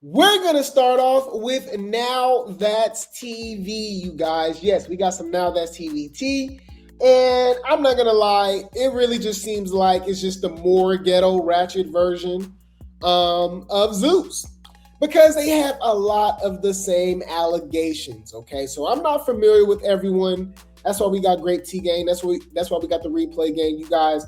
We're going to start off with Now That's TV, you guys. Yes, we got some Now That's TV tea. And I'm not going to lie, it really just seems like it's just a more ghetto, ratchet version of Zeus. Because they have a lot of the same allegations, okay? So I'm not familiar with everyone. That's why we got Grape Tea Game. That's why we got the replay game. You guys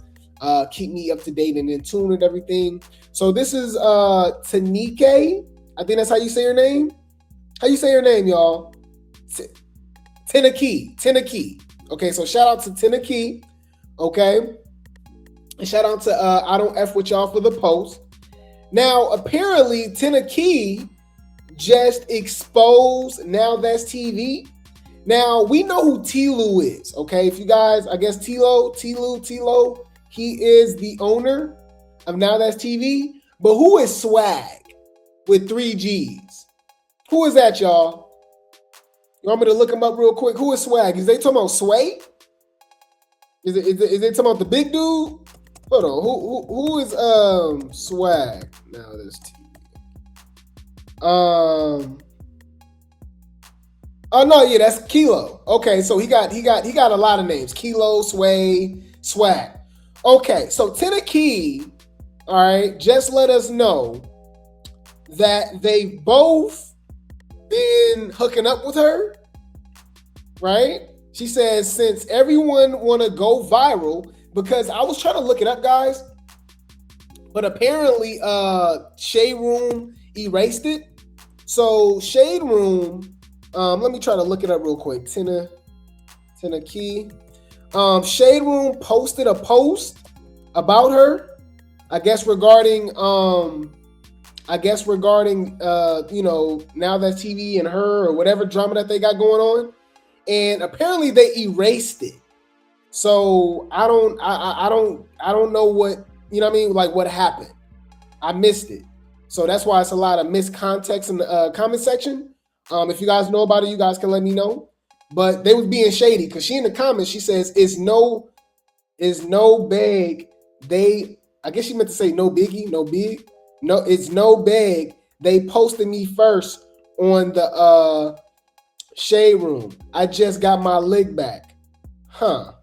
keep me up to date and in tune and everything. So this is Tanike. I think that's how you say her name. How you say her name, y'all? Teneki. Okay, so shout out to Teneki. Okay. And shout out to I Don't F With Y'all for the post. Now, apparently, Teneki just exposed Now That's TV. Now, we know who Tilu is, okay? If you guys, I guess Tilo, he is the owner of Now That's TV. But who is Swag? With 3 G's. Who is that, y'all? You want me to look him up real quick? Who is Swag? Is they talking about Sway? Is they talking about the big dude? Hold on. Who is Swag? Now this TV. Oh no, yeah, that's Kilo. Okay, so he got a lot of names. Kilo, Sway, Swag. Okay, so Teneki, all right, just let us know that they both been hooking up with her, right? She says, since everyone want to go viral, because I was trying to look it up, guys, but apparently Shade Room erased it. So Shade Room, let me try to look it up real quick. Teneki. Shade Room posted a post about her, I guess regarding Now That's TV and her or whatever drama that they got going on, and apparently they erased it. So I don't know what, you know what I mean, like what happened. I missed it. So that's why it's a lot of miscontext in the comment section. If you guys know about it, you guys can let me know. But they was being shady because she in the comments, she says it's no big. I guess she meant to say no biggie, no big. No, it's no big. They posted me first on the Shade Room. I just got my lick back. Huh.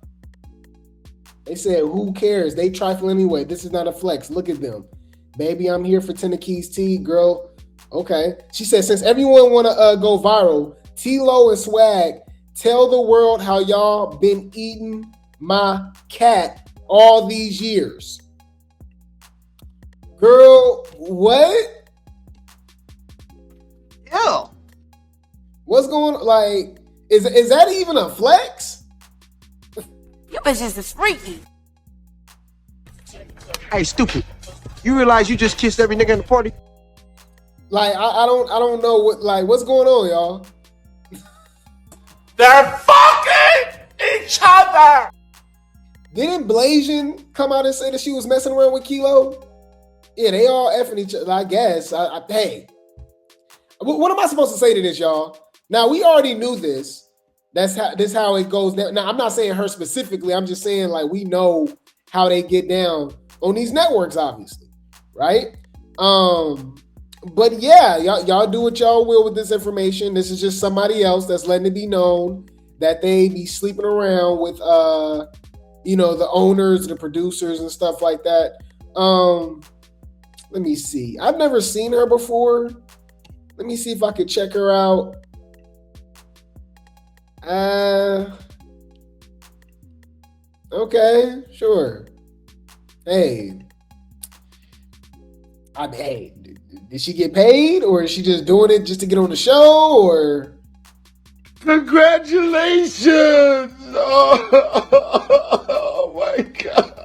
They said, who cares? They trifle anyway. This is not a flex. Look at them. Baby, I'm here for Teneki's tea, girl. Okay. She said, since everyone want to go viral, T-Lo and Swag, tell the world how y'all been eating my cat all these years. Girl, what? Yeah. What's going on? Like, is that even a flex? You bitches is freaky. Hey, stupid. You realize you just kissed every nigga in the party? Like, I don't know what's going on, y'all. They're fucking each other. Didn't Blasian come out and say that she was messing around with Kilo? Yeah, they all effing each other, I guess. Hey, what am I supposed to say to this, y'all? Now, we already knew this. This how it goes down. Now, I'm not saying her specifically. I'm just saying, like, we know how they get down on these networks, obviously, right? But yeah, y'all do what y'all will with this information. This is just somebody else that's letting it be known that they be sleeping around with, the owners, the producers, and stuff like that. Let me see. I've never seen her before. Let me see if I could check her out. Okay, sure. Hey, did she get paid, or is she just doing it just to get on the show, or? Congratulations! Oh my God.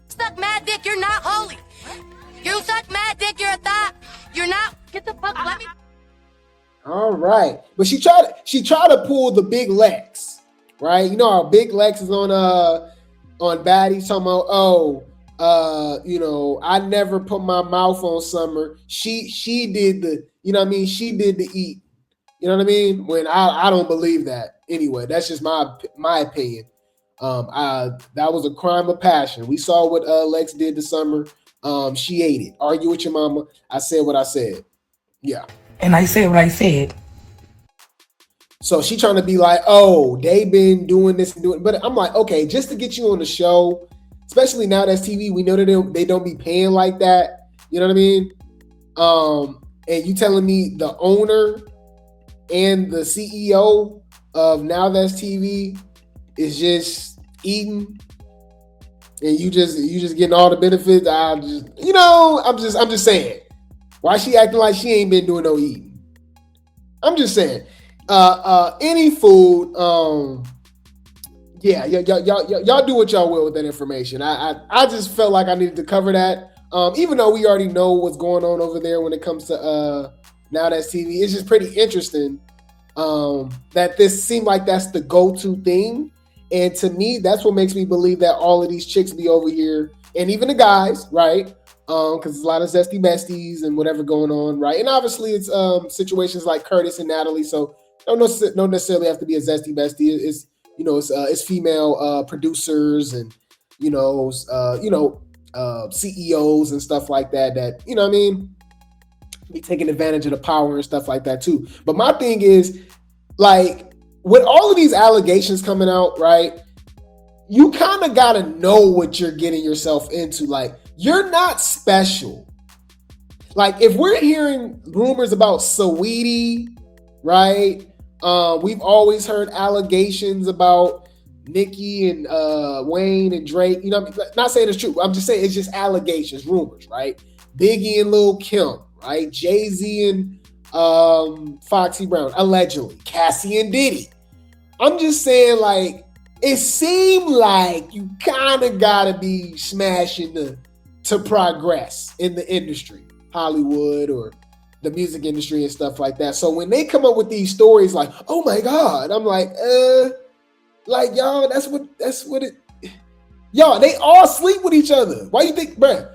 Suck mad dick, you're not holy. You suck mad dick, you're a thought. You're not. Get the fuck, let me. All right. But she tried to pull the Big Lex, right? You know how Big Lex is on Baddies talking about, I never put my mouth on Summer. She did the, you know what I mean? She did the eat. You know what I mean? When I don't believe that. Anyway, that's just my opinion. That was a crime of passion. We saw what Lex did to Summer. She ate it. Argue with your mama. I said what I said. Yeah. And I said what I said. So she trying to be like, oh, they been doing this and doing, but I'm like, okay, just to get you on the show, especially now that's TV, we know that they don't be paying like that. You know what I mean? And you telling me the owner and the CEO of Now That's TV is just eating, and you just getting all the benefits. I'm just saying, why she acting like she ain't been doing no eating? I'm just saying. Any food, y'all do what y'all will with that information. I just felt like I needed to cover that. Even though we already know what's going on over there when it comes to Now That's TV, it's just pretty interesting that this seemed like that's the go-to thing. And to me, that's what makes me believe that all of these chicks be over here, and even the guys, right? Because there's a lot of zesty besties and whatever going on, right? And obviously it's situations like Curtis and Natalie, so don't necessarily have to be a zesty bestie. It's female producers and CEOs and stuff like that. That you know what I mean, be taking advantage of the power and stuff like that too. But my thing is, like, with all of these allegations coming out, right? You kind of gotta know what you're getting yourself into. Like, you're not special. Like, if we're hearing rumors about Saweetie, right? We've always heard allegations about Nicki and Wayne and Drake. You know, not saying it's true. I'm just saying it's just allegations, rumors, right? Biggie and Lil Kim, right? Jay-Z and Foxy Brown, allegedly. Cassie and Diddy. I'm just saying, like, it seemed like you kind of gotta be smashing to progress in the industry, Hollywood or the music industry and stuff like that. So when they come up with these stories like, oh my God, I'm like, y'all, that's what it, y'all, they all sleep with each other. Why you think, bruh?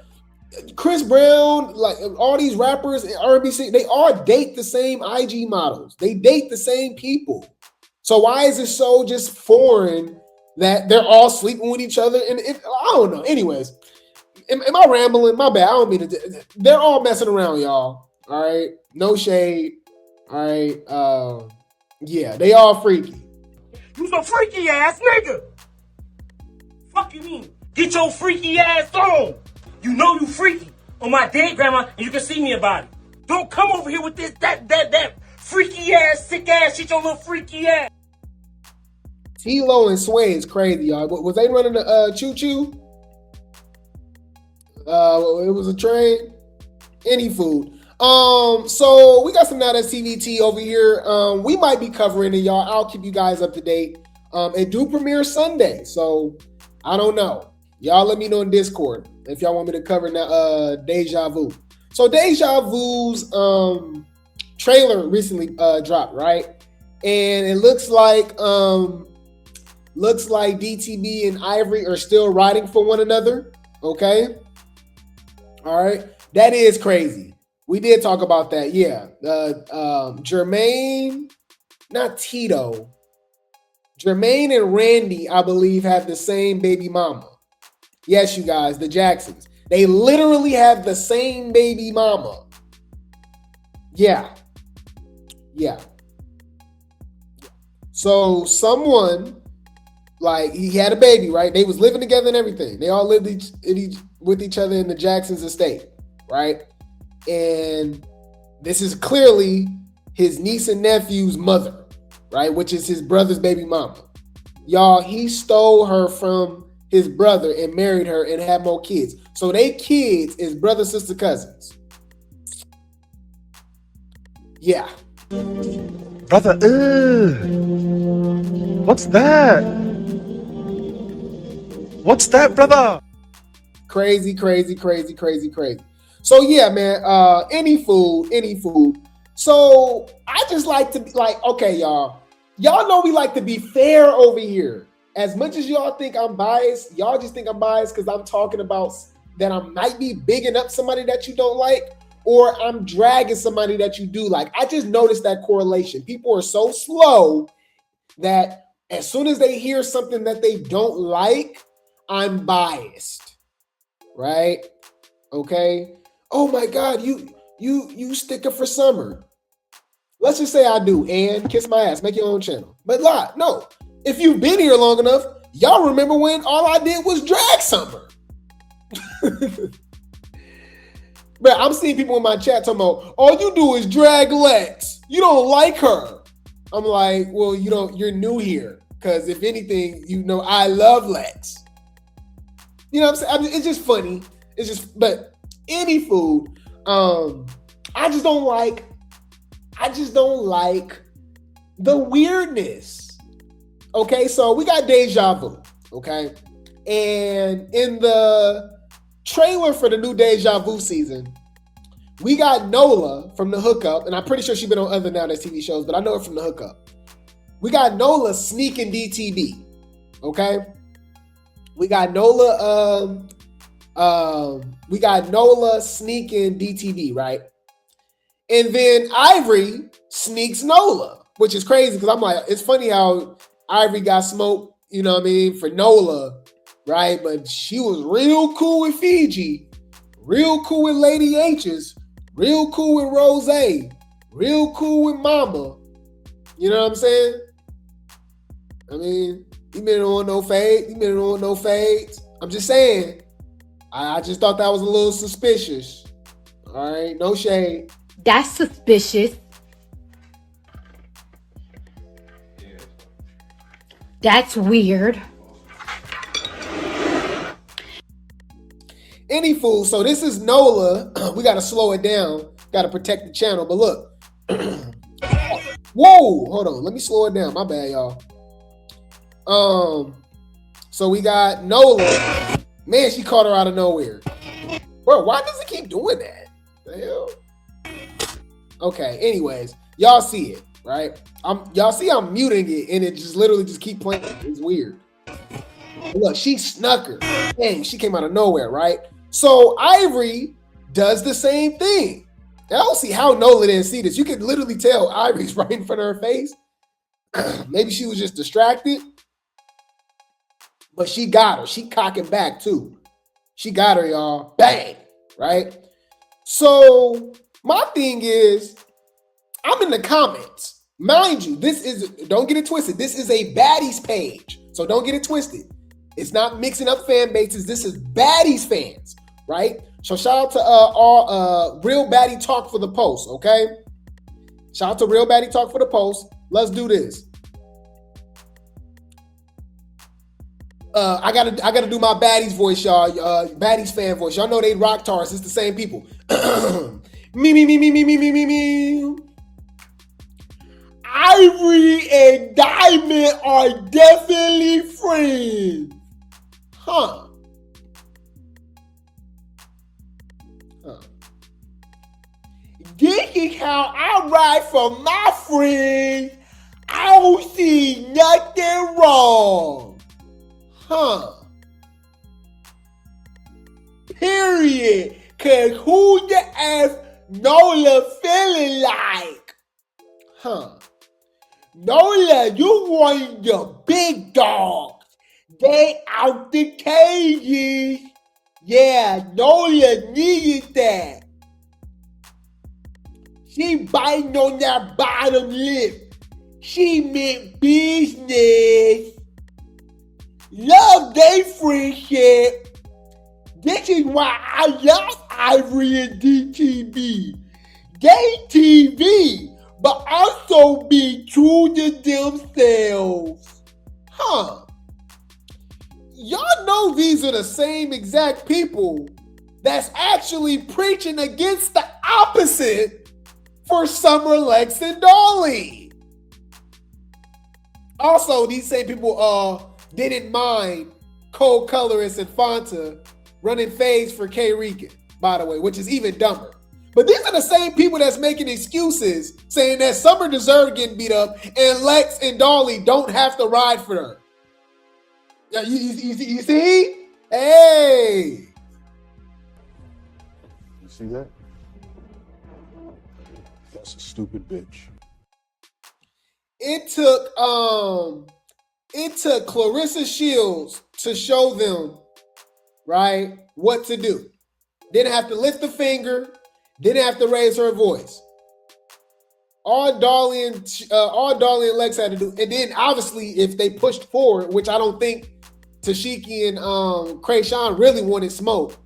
Chris Brown, like all these rappers and R&B, they all date the same IG models. They date the same people. So why is it so just foreign that they're all sleeping with each other? And I don't know. Anyways, am I rambling? My bad. I don't mean to. They're all messing around, y'all. All right, no shade. All right, yeah, they all freaky. You some freaky ass nigga. Fuck you mean? Get your freaky ass on. You know you freaky on my dead grandma, and you can see me about it. Don't come over here with this that freaky ass, sick ass shit, your little freaky ass. T-Lo and Sway is crazy, y'all. Was they running the choo-choo? It was a train. Any food. So we got some Now That's TVT over here. We might be covering it, y'all. I'll keep you guys up to date. It do premiere Sunday, so I don't know. Y'all let me know in Discord if y'all want me to cover Deja Vu. So Deja Vu's trailer recently dropped, right? And it looks like DTB and Ivory are still riding for one another. Okay. All right. That is crazy. We did talk about that. Yeah. Jermaine, not Tito. Jermaine and Randy, I believe, have the same baby mama. Yes, you guys, the Jacksons. They literally have the same baby mama. Yeah. Yeah. So someone, like, he had a baby, right? They was living together and everything. They all lived with each other in the Jacksons estate, right? And this is clearly his niece and nephew's mother, right? Which is his brother's baby mama. Y'all, he stole her from his brother and married her and had more kids. So they kids is brother, sister, cousins. Yeah. Brother, what's that? What's that, brother? Crazy. So yeah, man, any food. So I just like to be like, okay, y'all know we like to be fair over here. As much as y'all think I'm biased, y'all just think I'm biased because I'm talking about that I might be bigging up somebody that you don't like, or I'm dragging somebody that you do like. I just noticed that correlation. People are so slow that as soon as they hear something that they don't like, I'm biased, right? Okay. Oh my God, you sticker for summer. Let's just say I do, and kiss my ass, make your own channel. But no. If you've been here long enough, y'all remember when all I did was drag summer. But I'm seeing people in my chat talking about, all you do is drag Lex. You don't like her. I'm like, well, you're new here. Because if anything, I love Lex. You know what I'm saying? I mean, it's just funny. But any food, I just don't like the weirdness. Okay, so we got Deja Vu, okay? And in the trailer for the new Deja Vu season, we got Nola from The Hookup, and I'm pretty sure she's been on other Nowadays TV shows, but I know her from The Hookup. We got Nola sneaking DTB, okay? We got Nola sneaking DTB, right? And then Ivory sneaks Nola, which is crazy because I'm like, it's funny how Ivory got smoked, you know what I mean, for Nola, right? But she was real cool with Fiji, real cool with Lady H's, real cool with Rose, real cool with Mama. You know what I'm saying? I mean, he been on no fades. I'm just saying. I just thought that was a little suspicious. All right, no shade. That's suspicious. That's weird. Any fool. So this is Nola. We got to slow it down. Got to protect the channel. But look. Whoa. Hold on. Let me slow it down. My bad, y'all. So we got Nola. Man, she caught her out of nowhere. Bro, why does it keep doing that? The hell? Okay, anyways. Y'all see it, right? Y'all see I'm muting it and it just literally just keep playing. It's weird. Look, she snuck her. Dang, she came out of nowhere, right? So Ivory does the same thing. I don't see how Nola didn't see this. You can literally tell Ivory's right in front of her face. Maybe she was just distracted. But she got her. She cocking back too. She got her, y'all. Bang. Right? So my thing is, I'm in the comments. Mind you, don't get it twisted. This is a baddies page. So don't get it twisted. It's not mixing up fan bases. This is baddies fans, right? So shout out to all Real Baddie Talk for the post, okay? Shout out to Real Baddie Talk for the post. Let's do this. I gotta do my baddies voice, y'all. Baddies fan voice. Y'all know they rock tars. It's the same people. Me. Ivory and Diamond are definitely friends. Huh. This is how I ride for my friends. I don't see nothing wrong. Huh. Period. Cause who the F Nola feeling like? Huh. Nola, you want the big dogs. They out the cages. Yeah, Nola needed that. She biting on that bottom lip. She meant business. Love they friendship. This is why I love Ivory and DTB. They TV, but also be true to themselves. Huh. Y'all know these are the same exact people that's actually preaching against the opposite for Summer, Lex, and Dolly. Also, these same people didn't mind co-colorist and Fanta running phase for K. Rican, by the way, which is even dumber. But these are the same people that's making excuses saying that Summer deserved getting beat up and Lex and Dolly don't have to ride for her. Yeah, you see? Hey! You see that? That's a stupid bitch. It took Clarissa Shields to show them, right, what to do. Didn't have to lift a finger. Didn't have to raise her voice. All Dolly and Lex had to do, and then obviously if they pushed forward, which I don't think Tesehki and Krayshawn really wanted smoke.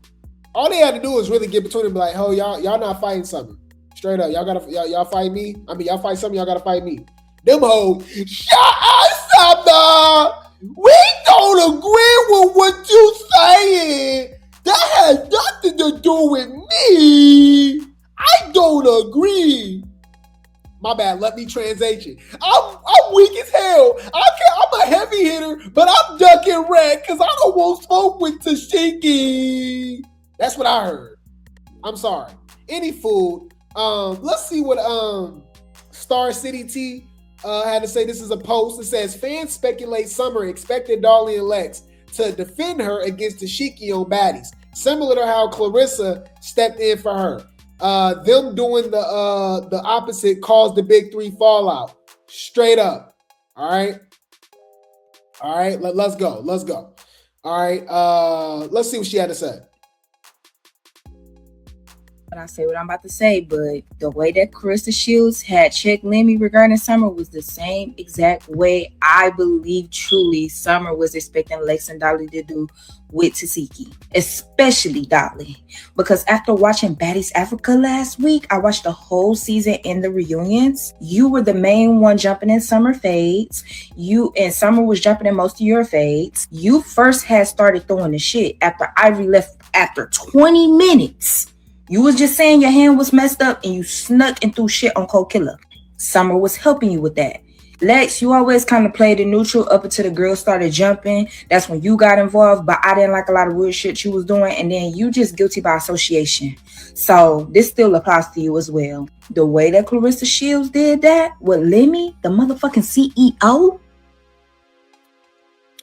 All they had to do was really get between them, be like, "Oh, y'all not fighting something. Straight up, y'all fight me. I mean, y'all fight something. Y'all gotta fight me. Them hoes, shut up, dog. We don't agree with what you saying. That has nothing to do with me. I don't agree." My bad, let me translation. I'm weak as hell. I'm a heavy hitter, but I'm ducking red because I don't want smoke with Tesehki. That's what I heard. I'm sorry. Any food. Let's see what Star City T had to say. This is a post. It says, fans speculate Summer expected Dolly and Lex to defend her against Tesehki on baddies, similar to how Clarissa stepped in for her. Them doing the opposite caused the big three fallout. Straight up. All right. Let's go. All right. Let's see what she had to say. And I say what I'm about to say, but the way that Clarissa Shields had checked Lemmy regarding Summer was the same exact way I believe truly Summer was expecting Lex and Dolly to do with Tesehki, especially Dolly. Because after watching Baddies Africa last week, I watched the whole season and the reunions. You were the main one jumping in Summer fades. You and Summer was jumping in most of your fades. You first had started throwing the shit after Ivory left after 20 minutes. You was just saying your hand was messed up and you snuck and threw shit on Cold Killer. Summer was helping you with that. Lex, you always kind of played the neutral up until the girls started jumping. That's when you got involved, but I didn't like a lot of weird shit you was doing, and then you just guilty by association. So this still applies to you as well. The way that Clarissa Shields did that with Lemmy, the motherfucking CEO,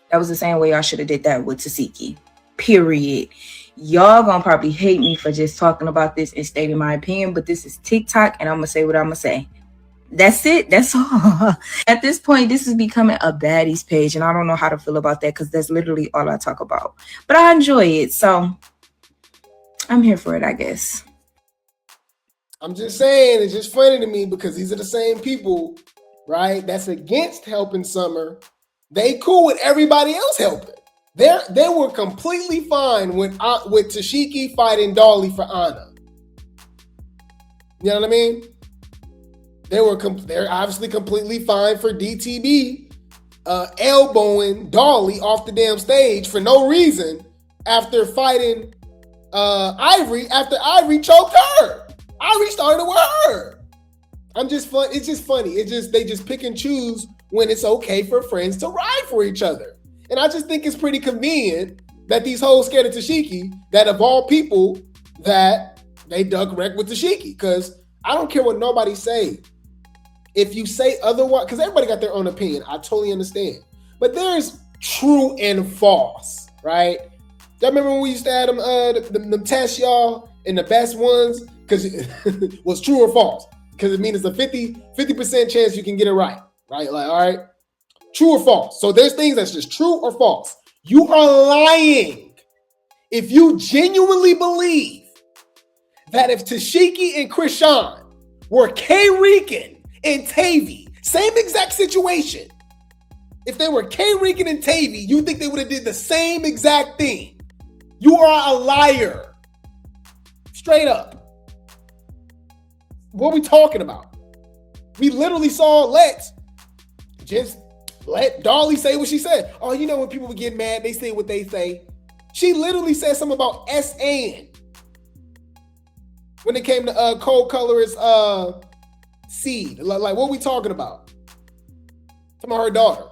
that was the same way y'all should have did that with Tesehki. Period. Y'all gonna probably hate me for just talking about this and stating my opinion, but this is TikTok and I'm gonna say what I'm gonna say. That's it. That's all. At this point, this is becoming a baddies page, and I don't know how to feel about that because that's literally all I talk about. But I enjoy it, so I'm here for it, I guess. I'm just saying, it's just funny to me because these are the same people, right, that's against helping Summer. They cool with everybody else helping. They were completely fine with Tesehki fighting Dolly for Anna. You know what I mean? They're obviously completely fine for DTB elbowing Dolly off the damn stage for no reason after fighting Ivory after Ivory choked her. Ivory started with her. It's just funny. They just pick and choose when it's okay for friends to ride for each other. And I just think it's pretty convenient that these hoes scared of Tesehki, that of all people, that they dug wreck with Tesehki. Because I don't care what nobody say. If you say otherwise, because everybody got their own opinion, I totally understand. But there's true and false, right? Y'all remember when we used to have them tests, y'all, and the best ones, because it was true or false? Because it means it's a 50% chance you can get it right, right? Like, all right. True or false? So there's things that's just true or false. You are lying if you genuinely believe that if Tesehki and Krishan were K-Rican and Tavy, same exact situation, if they were K-Rican and Tavy, you think they would have did the same exact thing. You are a liar. Straight up. What are we talking about? We literally saw Lex just let Dolly say what she said. Oh, you know when people get mad, they say what they say. She literally said something about SN when it came to Cold Color's seed. Like, what are we talking about? Talking about her daughter.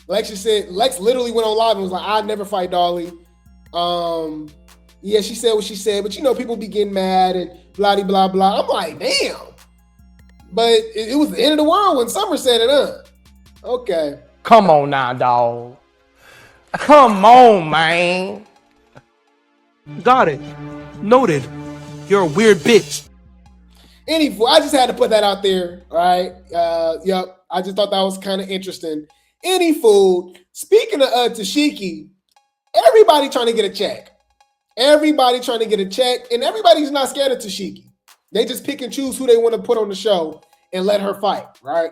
Lex literally went on live and was like, I'd never fight Dolly. Yeah, she said what she said, but you know, people be getting mad and blah, blah, blah. I'm like, damn. But it was the end of the world when Summer said it, huh? Okay. Come on now, dog. Come on, man. Got it. Noted. You're a weird bitch. Anyway, I just had to put that out there, all right? Yep. I just thought that was kind of interesting. Any food. Speaking of Tesehki, Everybody trying to get a check. Everybody trying to get a check, and everybody's not scared of Tesehki. They just pick and choose who they want to put on the show and let her fight, right?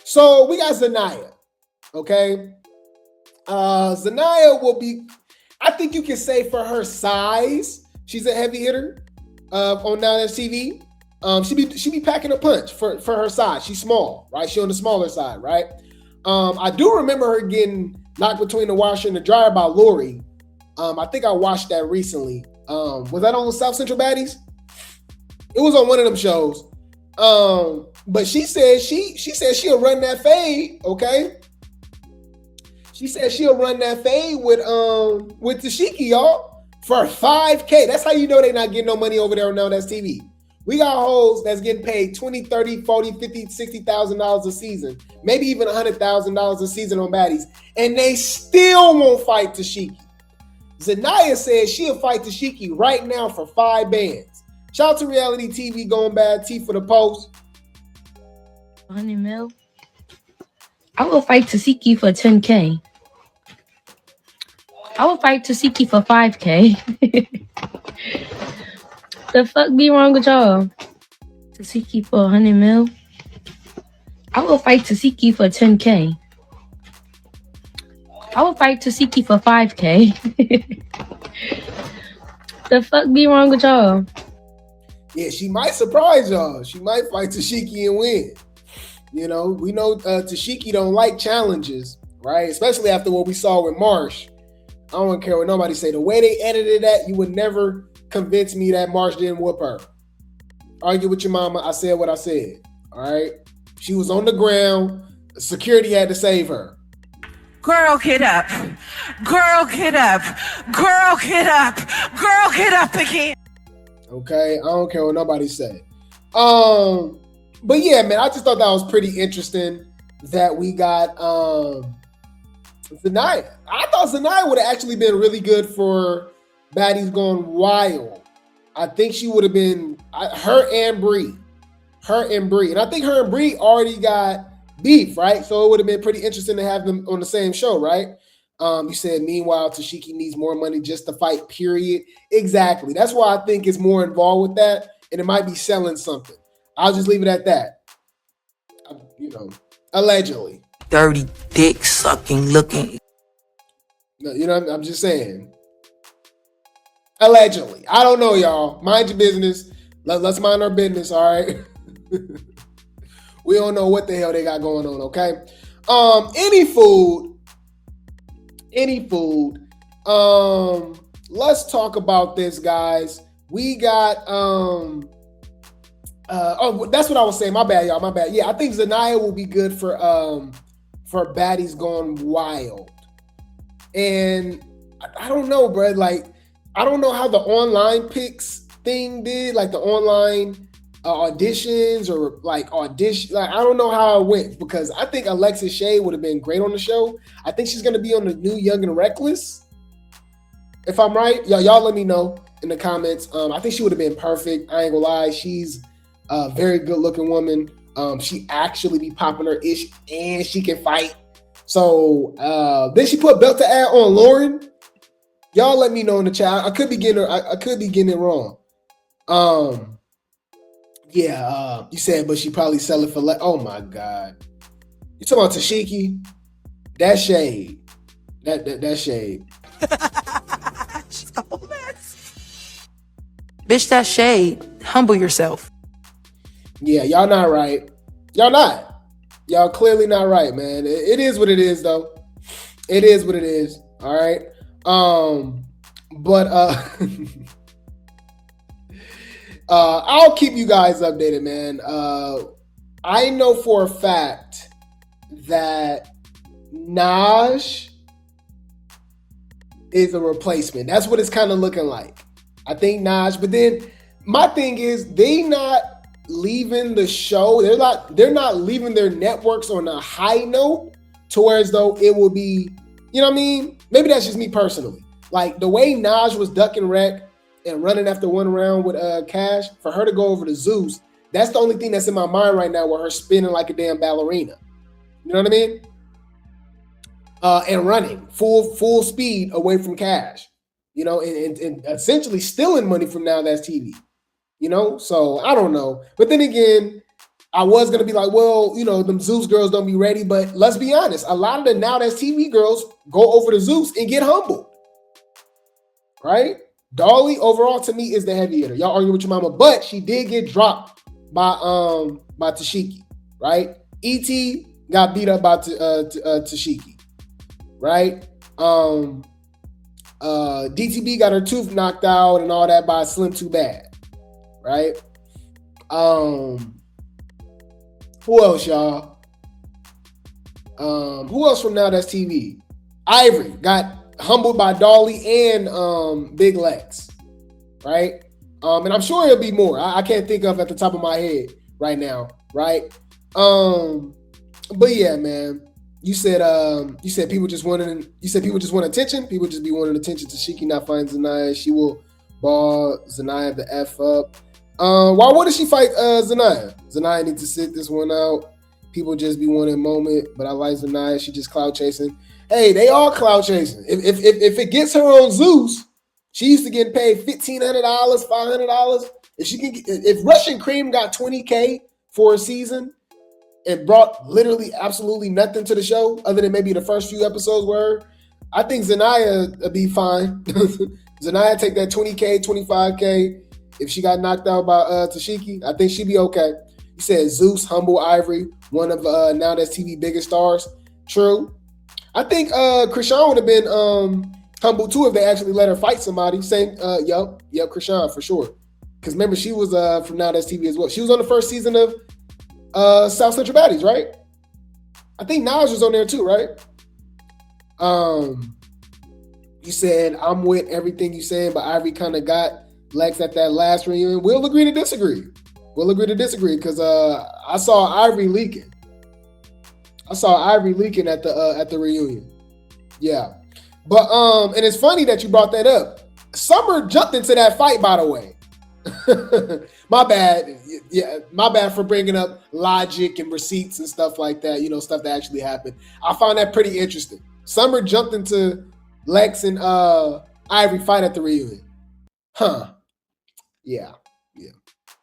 So we got Zaniah, okay? Zaniah will be, I think you can say for her size, she's a heavy hitter on Now and TV. She be packing a punch for her size. She's small, right? She's on the smaller side, right? I do remember her getting knocked between the washer and the dryer by Lori. I think I watched that recently. Was that on South Central Baddies? It was on one of them shows. But she said she'll run that fade, okay? She said she'll run that fade with Tesehki, y'all, for $5K. That's how you know they're not getting no money over there on Now That's TV. We got hoes that's getting paid $20, $30, $40, $50, $60,000 a season, maybe even $100,000 a season on baddies, and they still won't fight Tesehki. Zaniah says she'll fight Tesehki right now for 5 bands. Shout out to Reality TV going bad, T for the post. 100 mil. I will fight Tesehki for 10K. I will fight Tesehki for 5K. The fuck be wrong with y'all? Tesehki for 100 mil. I will fight Tesehki for 10K. I will fight Tesehki for 5K. The fuck be wrong with y'all? Yeah, she might surprise y'all. She might fight Tesehki and win. You know, we know Tesehki don't like challenges, right? Especially after what we saw with Marsh. I don't care what nobody say. The way they edited that, you would never convince me that Marsh didn't whoop her. Argue with your mama. I said what I said. All right. She was on the ground. Security had to save her. Girl, get up. Girl, get up. Girl, get up. Girl, get up again. Okay. I don't care what nobody say. But yeah, man, I just thought that was pretty interesting that we got Zaniah. I thought Zaniah would have actually been really good for Baddies Gone Wild. I think she would have been her and Bree. And I think her and Bree already got beef, right? So it would have been pretty interesting to have them on the same show, right? You said, meanwhile, Tesehki needs more money just to fight, period. Exactly. That's why I think it's more involved with that, and it might be selling something. I'll just leave it at that. You know, allegedly. Dirty dick sucking looking. You know, I'm just saying. Allegedly. I don't know, y'all. Mind your business. Let's mind our business, all right? We don't know what the hell they got going on, okay? Any food. Let's talk about this, guys. We got that's what I was saying. My bad, y'all. My bad. Yeah, I think Zaniah will be good for Baddies Gone Wild. And I don't know, bro. Like, I don't know how the online picks thing did, like the online auditions or like audition. Like, I don't know how it went because I think Alexis Shea would have been great on the show. I think she's gonna be on the new Young and Reckless. If I'm right, y'all let me know in the comments. I think she would have been perfect. I ain't gonna lie. She's a very good looking woman. She actually be popping her ish and she can fight. So then she put belt to add on Lauren. Y'all let me know in the chat. I could be getting it wrong. You said, but she probably sell it for oh my God. You talking about Tesehki? That's shade. That's shade. Bitch, that's shade. Humble yourself. Yeah, y'all not right. Y'all not. Y'all clearly not right, man. It is what it is, though. It is what it is. All right. But I'll keep you guys updated, man. I know for a fact that Naj is a replacement. That's what it's kind of looking like. I think Naj, but then my thing is they not leaving the show. They're not leaving their networks on a high note to where as though it will be, you know what I mean? Maybe that's just me personally. Like the way Naj was ducking wreck and running after one round with Kash, for her to go over to Zeus, that's the only thing that's in my mind right now with her spinning like a damn ballerina. You know what I and running full speed away from Cash, you know, and essentially stealing money from Now That's TV, you know. So I don't know, but then again, I was gonna be like, well, you know, them Zeus girls don't be ready, but let's be honest, a lot of the Now That's TV girls go over to Zeus and get humbled, right? Dolly overall to me is the heavy hitter. Y'all argue with your mama, but she did get dropped by Tesehki, right? ET got beat up by Tesehki, right? DTB got her tooth knocked out and all that by Slim Too Bad, right? Who else, y'all? Who else from Now That's TV? Ivory got humbled by Dolly and Big Lex, right? And I'm sure there'll be more. I can't think of at the top of my head right now, right? But yeah, man. You said people just want attention. People just be wanting attention. Tesehki not find Zaniah. She will ball Zaniah the F up. Why wouldn't she fight Zaniah? Zaniah needs to sit this one out. People just be wanting a moment, but I like Zaniah. She just clout chasing. Hey, they all clout chasing. If it gets her on Zeus, she used to get paid $1,500, $500. If Russian Cream got $20K for a season and brought literally absolutely nothing to the show other than maybe the first few episodes were, I think Zaniah would be fine. Zaniah take that $20K, $25K. If she got knocked out by Tesehki, I think she'd be okay. You said Zeus, humble Ivory, one of Now That's TV biggest stars. True. I think Krishan would have been humble too if they actually let her fight somebody. Same, yep, Krishan for sure. Because remember, she was from Now That's TV as well. She was on the first season of South Central Baddies, right? I think Naj was on there too, right? You said I'm with everything you saying, but Ivory kind of got Lex at that last reunion. We'll agree to disagree. Because I saw Ivory leaking. at the reunion. Yeah. But and it's funny that you brought that up. Summer jumped into that fight, by the way. My bad. Yeah, my bad for bringing up logic and receipts and stuff like that, you know, stuff that actually happened. I found that pretty interesting. Summer jumped into Lex and Ivory fight at the reunion. Huh. Yeah.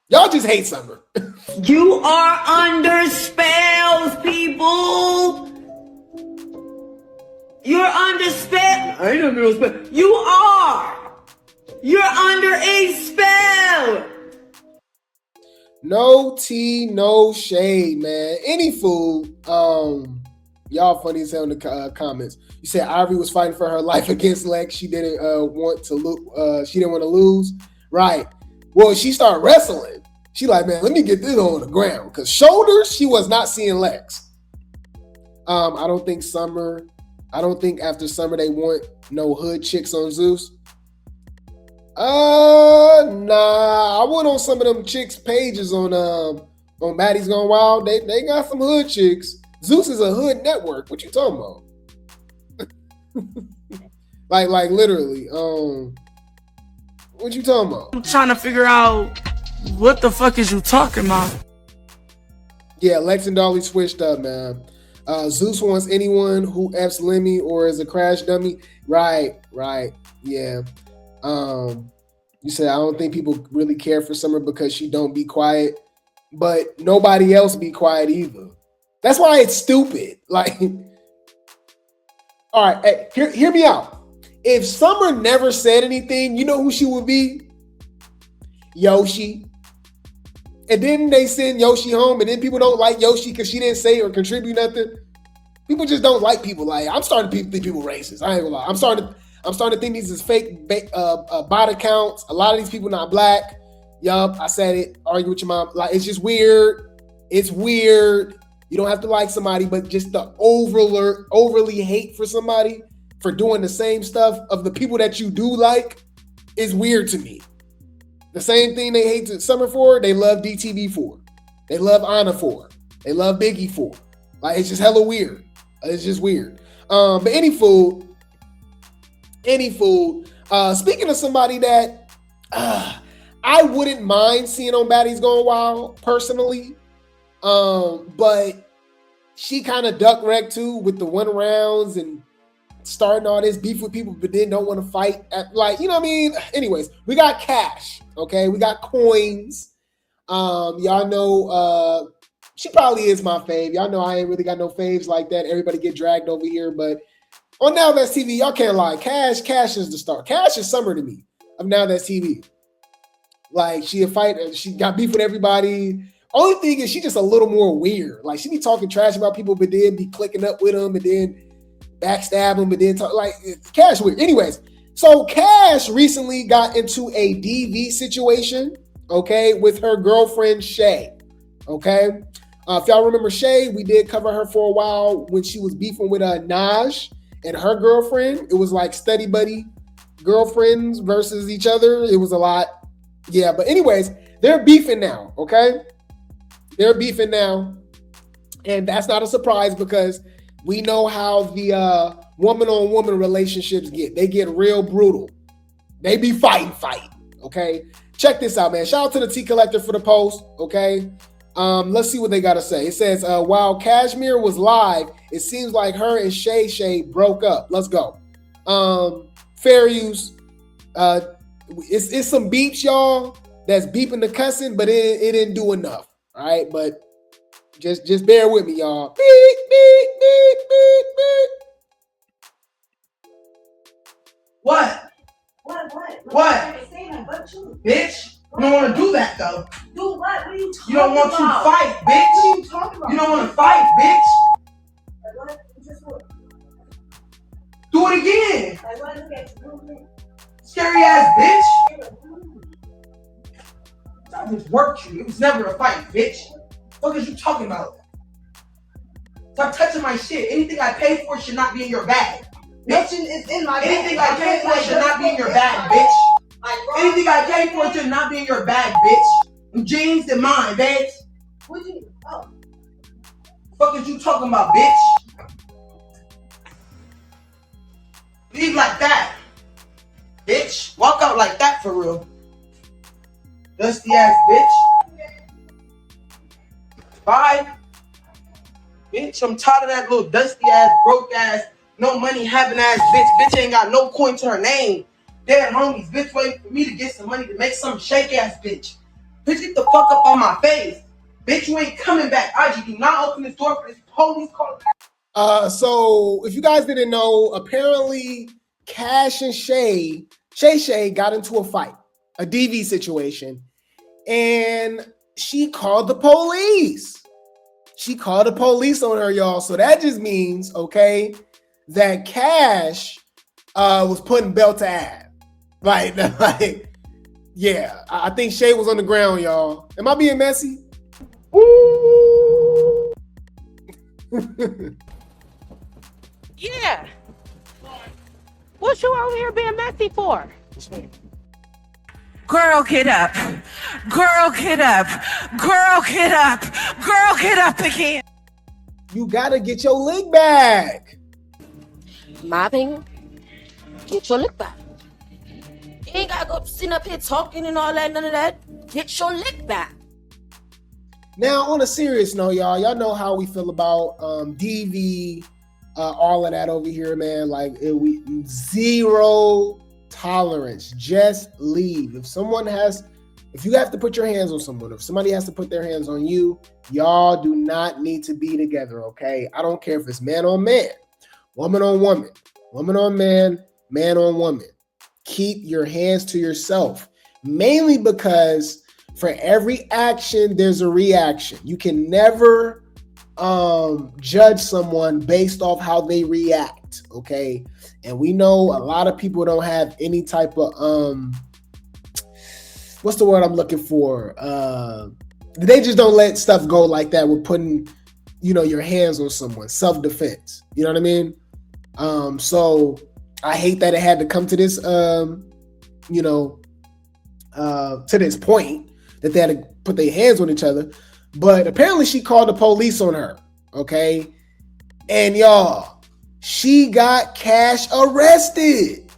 Y'all just hate Summer. You are under spells, people. You're under spell. I ain't under no spell. You are. You're under a spell. No tea, no shade, man. Any fool. Y'all funny as hell in the comments. You said Ivory was fighting for her life against Lex. She didn't want to lose. Right. Well, she started wrestling. She like, man, let me get this on the ground. Because shoulders, she was not seeing Lex. I don't think after Summer they want no hood chicks on Zeus. Nah. I went on some of them chicks' pages on Baddies Gone Wild. They got some hood chicks. Zeus is a hood network. What you talking about? like literally. What you talking about? I'm trying to figure out what the fuck is you talking about? Yeah, Lex and Dolly switched up, man. Zeus wants anyone who F's Lemmy or is a crash dummy. Right. Yeah. You said I don't think people really care for Summer because she don't be quiet, but nobody else be quiet either. That's why it's stupid. Like, all right, hey, hear me out. If Summer never said anything, you know who she would be? Yoshi. And then they send Yoshi home, and then people don't like Yoshi because she didn't say or contribute nothing. People just don't like people. Like, I'm starting to think people racist. I ain't gonna lie. I'm starting to think these is fake bot accounts. A lot of these people not black. Yup, I said it. Argue with your mom. Like, it's just weird. It's weird. You don't have to like somebody, but just the overly hate for somebody for doing the same stuff of the people that you do like is weird to me. The same thing they hate Summer for, they love DTB for. They love Anna for. They love Biggie for. Like, it's just hella weird. It's just weird. But any fool. Speaking of somebody that I wouldn't mind seeing on Baddies Gone Wild personally, but she kind of duck wrecked too with the 1 rounds and starting all this beef with people, but then don't want to fight. You know what I mean? Anyways, we got Cash. Okay, we got Coins. Y'all know she probably is my fave. Y'all know I ain't really got no faves like that. Everybody get dragged over here, but on Now That's TV, y'all can't lie. Cash is the star. Cash is Summer to me of Now That's TV. Like she got beef with everybody. Only thing is she just a little more weird. Like she be talking trash about people, but then be clicking up with them, and then backstab them, but then talk like Cash weird. Anyways, so Cash recently got into a DV situation, okay, with her girlfriend Shay. Okay, if y'all remember Shay, we did cover her for a while when she was beefing with Naj and her girlfriend. It was like study buddy girlfriends versus each other. It was a lot. Yeah, but anyways, they're beefing now, okay? They're beefing now. And that's not a surprise because we know how the woman-on-woman relationships get. They get real brutal. They be fighting, okay? Check this out, man. Shout out to the Tea Collector for the post, okay? Let's see what they got to say. It says, while Cashmere was live, it seems like her and Shay broke up. Let's go. Fair use. It's some beeps, y'all, that's beeping the cussing, but it didn't do enough. All right, but just bear with me, y'all. Beep, beep, beep, beep, beep. What? Bitch, you don't want to do that though. Do what? What are you talking about? You don't want to fight, bitch. What are you talking about? You don't want to fight, bitch. Do it again. Scary ass bitch. I just worked you. It was never a fight, bitch. What is you talking about? Stop touching my shit. Anything I pay for should not be in your bag. Nothing is in my bag. Anything I pay for should not be in your bag, bitch. Anything I pay for should not be in your bag, bitch. Them jeans and mine, bitch. What you? Oh. Fuck is you talking about, bitch? Leave like that. Bitch, walk out like that for real. Dusty ass bitch. Bye. Bitch, I'm tired of that little dusty ass, broke ass, no money having ass bitch. Bitch ain't got no coin to her name. Dead homies, bitch waiting for me to get some money to make some shake ass bitch. Bitch, get the fuck up on my face. Bitch, you ain't coming back. IG, do not open this door for this police call. So if you guys didn't know, apparently Cash and Shay got into a fight, a DV situation, and she called the police. She called the police on her, y'all. So that just means, okay, that Cash was putting belt to ass. Like, yeah, I think Shay was on the ground, y'all. Am I being messy? Ooh. Yeah. What you out here being messy for? Girl, get up. Girl, get up. Girl, get up. Girl, get up again. You gotta get your lick back. My opinion, get your lick back. You ain't gotta go sitting up here talking and all that, none of that. Get your lick back. Now, on a serious note, y'all know how we feel about DV, all of that over here, man. Like, we zero tolerance. Just leave. If you have to put your hands on someone, if somebody has to put their hands on you, y'all do not need to be together, okay? I don't care if it's man on man, woman on woman, woman on man, man on woman. Keep your hands to yourself, mainly because for every action, there's a reaction. You can never judge someone based off how they react, okay? And we know a lot of people don't have any type of, what's the word I'm looking for? They just don't let stuff go like that with putting, your hands on someone, self-defense. You know what I mean? So I hate that it had to come to this, to this point that they had to put their hands on each other. But apparently she called the police on her, okay? And y'all, she got Cash arrested.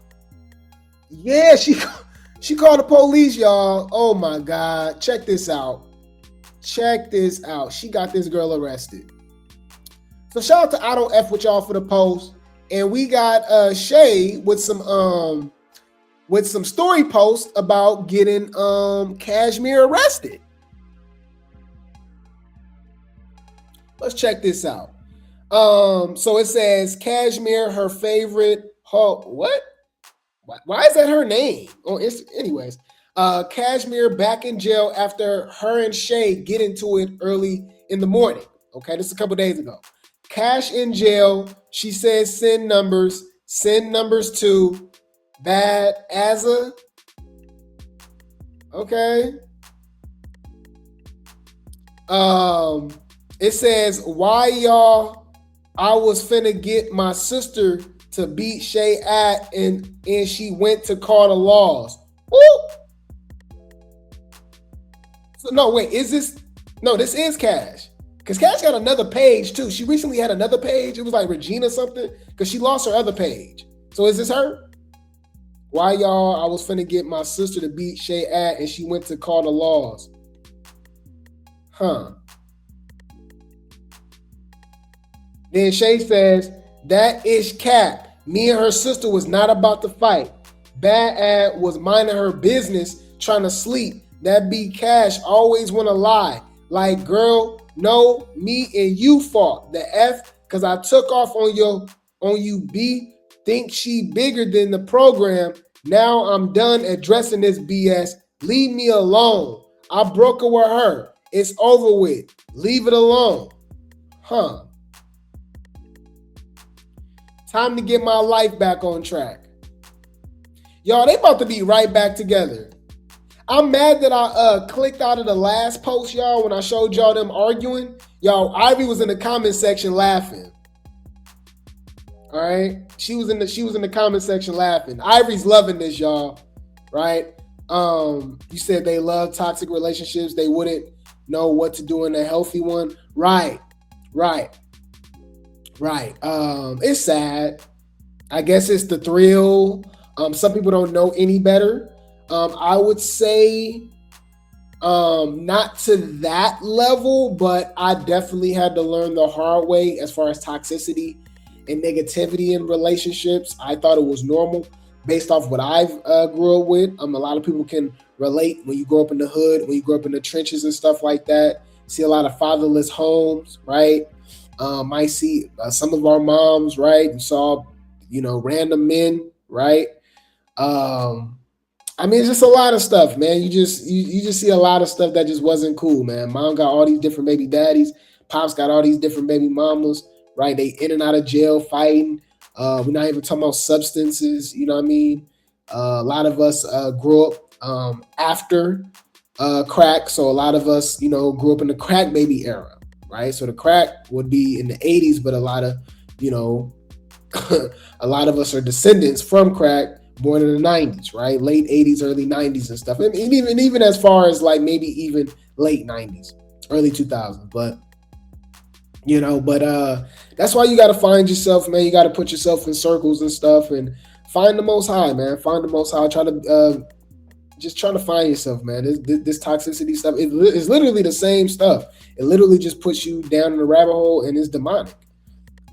Yeah, she called the police, y'all. Oh my God. Check this out. Check this out. She got this girl arrested. So shout out to I Don't F With Y'all for the post. And we got Shay with some story posts about getting Cashmere arrested. Let's check this out. So it says Cashmere, her favorite. What? Why is that her name? Oh, anyways. Cashmere back in jail after her and Shay get into it early in the morning. Okay, this is a couple days ago. Cash in jail. She says send numbers to Bad Azza. Okay. It says, why y'all? I was finna get my sister to beat Shay at and she went to call the laws. Woo! So no, wait, this is Cash. Because Cash got another page too. She recently had another page. It was like Regina something. Because she lost her other page. So is this her? Why y'all? I was finna get my sister to beat Shay at and she went to call the laws. Huh. Then Shay says, that ish cap. Me and her sister was not about to fight. Bad ad was minding her business, trying to sleep. That be Cash always want to lie. Like, girl, no, me and you fought. The F, because I took off on you, B. Think she bigger than the program. Now I'm done addressing this BS. Leave me alone. I broke it with her. It's over with. Leave it alone. Huh. Time to get my life back on track. Y'all, they about to be right back together. I'm mad that I clicked out of the last post, y'all, when I showed y'all them arguing. Y'all, Ivy was in the comment section laughing. All right? She was in the comment section laughing. Ivory's loving this, y'all. Right? You said they love toxic relationships. They wouldn't know what to do in a healthy one. Right. It's sad. I guess it's the thrill. Some people don't know any better. I would say not to that level, but I definitely had to learn the hard way as far as toxicity and negativity in relationships. I thought it was normal based off what I've grew up with. A lot of people can relate when you grow up in the hood, when you grow up in the trenches and stuff like that. See a lot of fatherless homes, right? I see some of our moms, right? You saw, random men, right? It's just a lot of stuff, man. You just see a lot of stuff that just wasn't cool, man. Mom got all these different baby daddies. Pops got all these different baby mamas, right? They in and out of jail fighting. We're not even talking about substances, you know what I mean? A lot of us grew up after crack. So a lot of us, grew up in the crack baby era. Right, so the crack would be in the 80s, but a lot of, a lot of us are descendants from crack, born in the 90s, right? Late 80s, early 90s and stuff, and even as far as like maybe even late 90s, early 2000s. But that's why you got to find yourself, man. You got to put yourself in circles and stuff, and find the Most High, man. Find the Most High. Just trying to find yourself, man. This toxicity stuff is literally the same stuff. It literally just puts you down in the rabbit hole and it's demonic.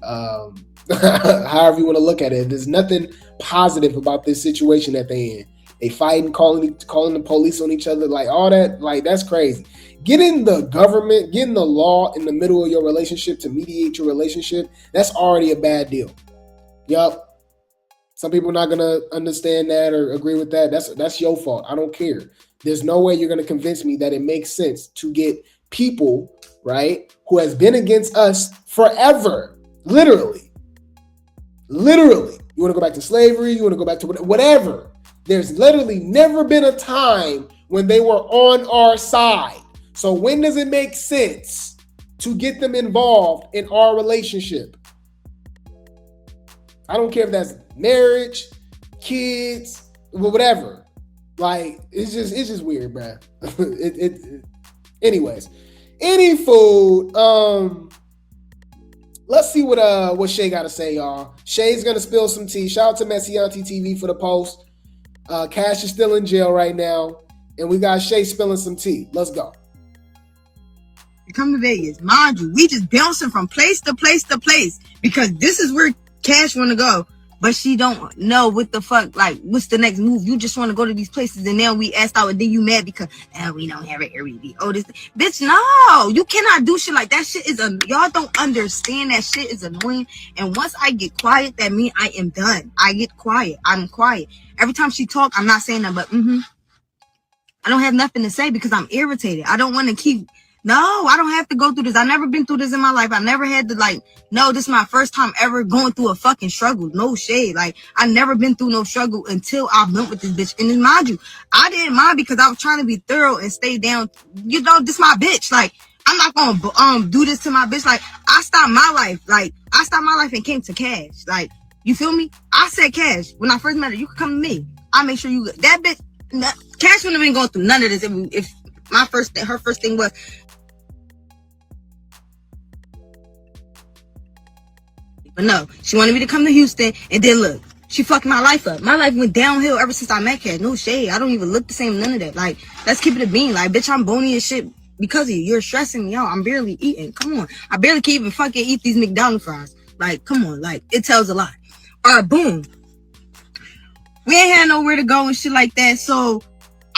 However you want to look at it. There's nothing positive about this situation that they in. They fighting, calling the police on each other, like all that, like that's crazy. Getting the government, getting the law in the middle of your relationship to mediate your relationship, that's already a bad deal. Yup. Some people are not going to understand that or agree with that. That's your fault. I don't care. There's no way you're going to convince me that it makes sense to get people, right, who has been against us forever. Literally. You want to go back to slavery? You want to go back to whatever. There's literally never been a time when they were on our side. So when does it make sense to get them involved in our relationship? I don't care if that's marriage, kids, whatever. Like it's just weird, bruh. Anyways, any food. Let's see what Shay got to say, y'all. Shay's gonna spill some tea. Shout out to Messy Auntie TV for the post. Cash is still in jail right now, and we got Shay spilling some tea. Let's go. You come to Vegas, mind you, we just bouncing from place to place to place because this is where Cash want to go, but she don't know what the fuck, like, what's the next move. You just want to go to these places, and now we asked out, and then you mad because we don't have an Airbnb. Oh, this bitch, no, you cannot do shit like that. Shit is y'all don't understand that shit is annoying. And once I get quiet, that means I am done. I get quiet. I'm quiet. Every time she talk, I'm not saying that, but I don't have nothing to say because I'm irritated. I don't want to keep. No, I don't have to go through this. I never been through this in my life. I never had to, like, no, this is my first time ever going through a fucking struggle. No shade. Like, I never been through no struggle until I went with this bitch. And then mind you, I didn't mind because I was trying to be thorough and stay down. You know, this my bitch. Like, I'm not gonna do this to my bitch. Like, I stopped my life. Like, I stopped my life and came to Cash. Like, you feel me? I said, Cash, when I first met her, you could come to me. I'll make sure you, that bitch, Cash wouldn't have been going through none of this if her first thing was, but no, she wanted me to come to Houston, and then look, she fucked my life up. My life went downhill ever since I met Cash. No shade. I don't even look the same, none of that. Like, let's keep it a bean. Like, bitch, I'm bony as shit because of you. You're stressing me out. I'm barely eating. Come on. I barely can even fucking eat these McDonald's fries. Like, come on. Like, it tells a lot. All right, boom. We ain't had nowhere to go and shit like that. So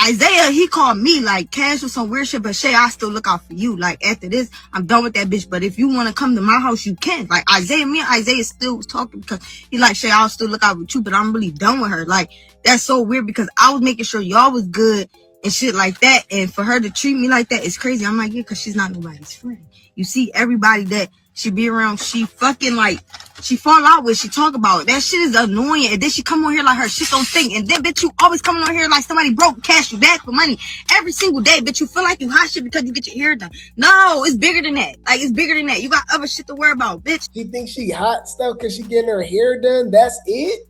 Isaiah, he called me like, Cash was some weird shit, but Shay, I still look out for you. Like, after this, I'm done with that bitch. But if you want to come to my house, you can. Like, me and Isaiah still was talking because he like, Shay, I'll still look out with you, but I'm really done with her. Like, that's so weird because I was making sure y'all was good and shit like that. And for her to treat me like that is crazy. I'm like, yeah, because she's not nobody's friend. You see, everybody that she be around, she fucking like, she fall out with, she talk about it. That shit is annoying. And then she come on here like her shit don't think. And then, bitch, you always coming on here like somebody broke, cash you back for money every single day. Bitch, you feel like you hot shit because you get your hair done. No, it's bigger than that. Like, it's bigger than that. You got other shit to worry about, bitch. She thinks she hot stuff because she getting her hair done. That's it?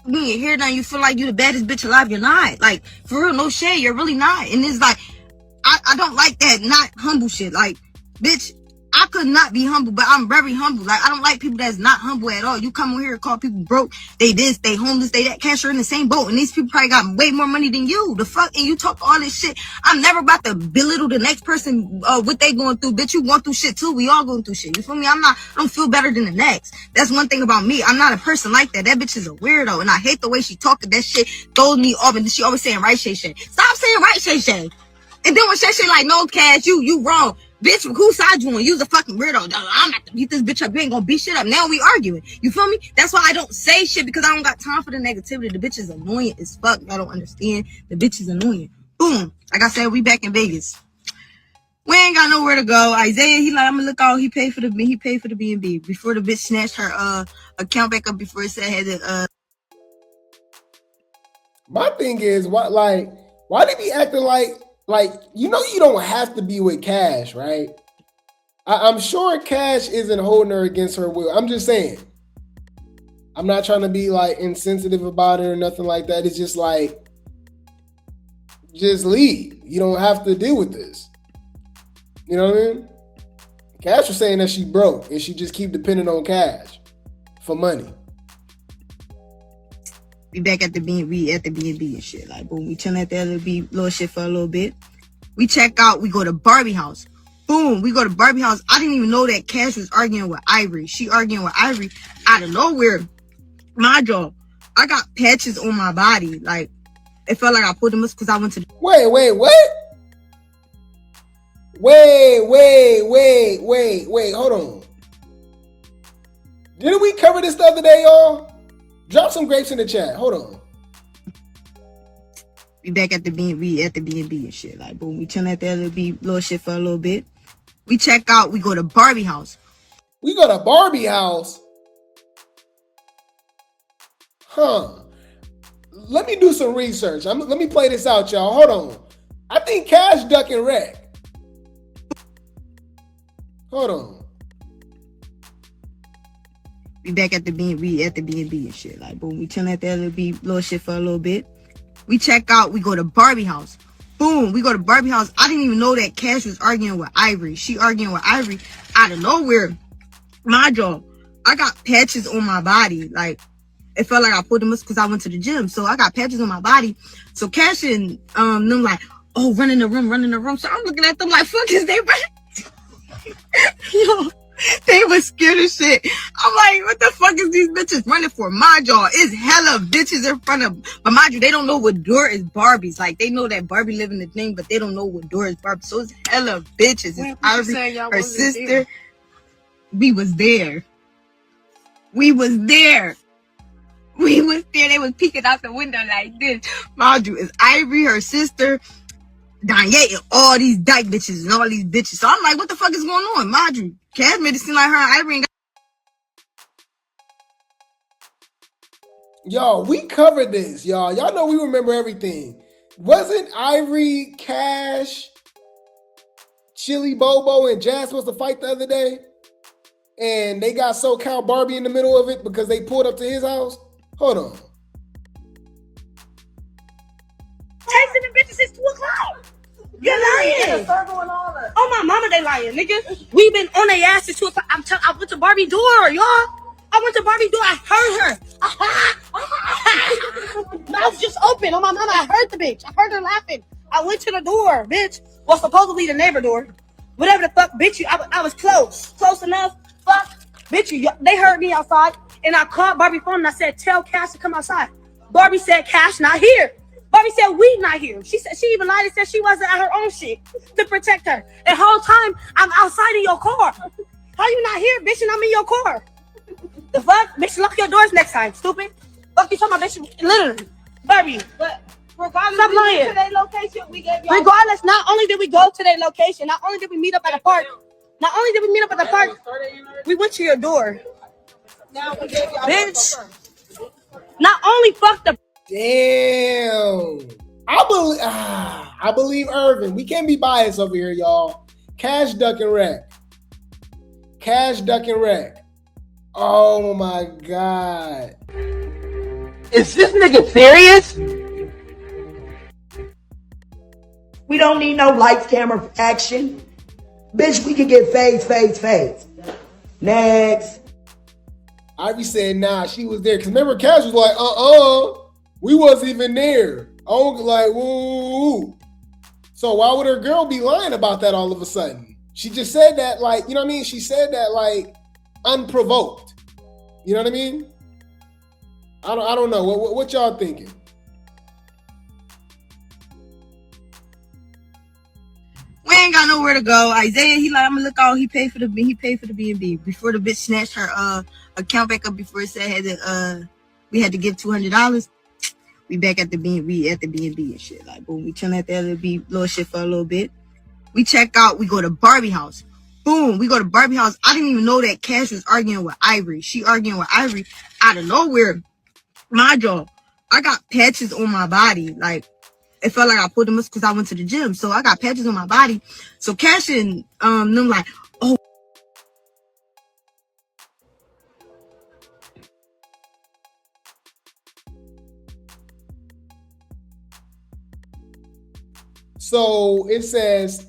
When your hair done, you feel like you the baddest bitch alive. You're not. Like, for real, no shade. You're really not. And it's like, I don't like that not humble shit. Like, bitch, I could not be humble, but I'm very humble. Like, I don't like people that's not humble at all. You come on here and call people broke, they this, they homeless, they that. Cash, you're in the same boat, and these people probably got way more money than you. The fuck, and you talk all this shit. I'm never about to belittle the next person what they going through. Bitch, you going through shit too. We all going through shit. You feel me? I don't feel better than the next. That's one thing about me. I'm not a person like that. That bitch is a weirdo, and I hate the way she talking. That shit throws me off, and she always saying right, Shay Shay. Stop saying right, Shay Shay. And then when Shay Shay like, no, Cash, you wrong. Bitch, whose side you on? You's a fucking weirdo. I'm not to beat this bitch up. You ain't gonna beat shit up. Now we arguing. You feel me? That's why I don't say shit, because I don't got time for the negativity. The bitch is annoying as fuck. I don't understand. The bitch is annoying. Boom. Like I said, we back in Vegas. We ain't got nowhere to go. Isaiah, he like, I'm gonna look out. He paid for the B&B before the bitch snatched her account back up before it said had it. My thing is, why they be acting like, you know, you don't have to be with Cash, right? I'm sure Cash isn't holding her against her will. I'm just saying. I'm not trying to be like insensitive about it or nothing like that. It's just like, just leave. You don't have to deal with this. You know what I mean? Cash was saying that she broke and she just keep depending on Cash for money. We back at the B&B and shit. Like, boom, we chilling at that little shit for a little bit. We check out, we go to Barbie house. Boom, we go to Barbie house. I didn't even know that Cash was arguing with Ivory. She arguing with Ivory out of nowhere. My jaw, I got patches on my body. Like, it felt like I pulled them up because I went to the... Wait, what? Wait, hold on. Didn't we cover this the other day, y'all? Drop some grapes in the chat. Hold on. We back at the B&B and shit. Like, boom, we chilling at that little shit for a little bit. We check out, we go to Barbie house. We go to Barbie house? Huh. Let me do some research. Let me play this out, y'all. Hold on. I think Cash duck and wreck. Hold on. We back at the B&B and shit. Like, boom, we chilling at that little shit for a little bit. We check out, we go to Barbie house. Boom, we go to Barbie house. I didn't even know that Cash was arguing with Ivory. She arguing with Ivory out of nowhere. My jaw, I got patches on my body. Like, it felt like I pulled them up because I went to the gym. So I got patches on my body. So Cash and them like, oh, run in the room. So I'm looking at them like, fuck is they running? Yo, They was scared as shit. I'm like, what the fuck is these bitches running for? Mind y'all, it's hella bitches in front of them. But mind you, they don't know what door is Barbie's. Like, they know that Barbie live in the thing, but they don't know what door is Barbie. So it's hella bitches. It's Ivory, her sister. There. We was there. We was there. We was there. They was peeking out the window like this. Mind you, it's Ivory, her sister, Zaniyah, and all these dyke bitches and all these bitches. So I'm like, what the fuck is going on? Mind you, Cash made it seem like her and Ivory ain't got. Y'all, we covered this, y'all. Y'all know we remember everything. Wasn't Ivory, Cash, Chili Bobo, and Jazz supposed to fight the other day? And they got SoCal Barbie in the middle of it because they pulled up to his house? Hold on. Chasing the bitches since 2 o'clock. You're lying. Oh, my mama, they lying, nigga. We been on their ass since 2 o'clock. I went to Barbie door, y'all. I went to Barbie door. I heard her. Mouth just open. On my mama, I heard the bitch. I heard her laughing. I went to the door, bitch. Well, supposedly the neighbor door. Whatever the fuck, bitch. I was close. Close enough. Fuck. Bitch, they heard me outside. And I called Barbie phone and I said, tell Cash to come outside. Barbie said, Cash not here. Barbie said, we not here. She said, she even lied and said she wasn't at her own shit to protect her. The whole time, I'm outside in your car. How you not here, bitch, and I'm in your car? The fuck? Bitch, lock your doors next time, stupid. Fuck you talking about, bitch, literally. Barbie. But regardless, stop lying. To their location, we gave y'all. Regardless, not only did we go to their location, not only did we meet up at a park, we went to your door. Now we gave y'all bitch. Not only fuck the. Damn. I believe Irvin. We can't be biased over here, y'all. Cash, duck, and wreck. Cash, duck, and wreck. Oh my God. Is this nigga serious? We don't need no lights, camera, action. Bitch, we can get face. Next. Ivy said, nah, she was there. Because remember, Cash was like, we wasn't even there. Oh, like, woo. So why would her girl be lying about that all of a sudden? She just said that, like, you know what I mean? She said that, like, unprovoked. You know what I mean? I don't know. What y'all thinking? We ain't got nowhere to go. Isaiah, he like, I'm gonna look out. He paid for the B&B before the bitch snatched her account back up before it said we had to give $200. We back at the B&B and shit. Like, boom, we chilling at that little shit for a little bit. We check out. We go to Barbie house. Boom, we go to Barbie house. I didn't even know that Cash was arguing with Ivory. She arguing with Ivory out of nowhere. My jaw. I got patches on my body. Like, it felt like I pulled them because I went to the gym. So I got patches on my body. So Cash and them like, oh. So it says,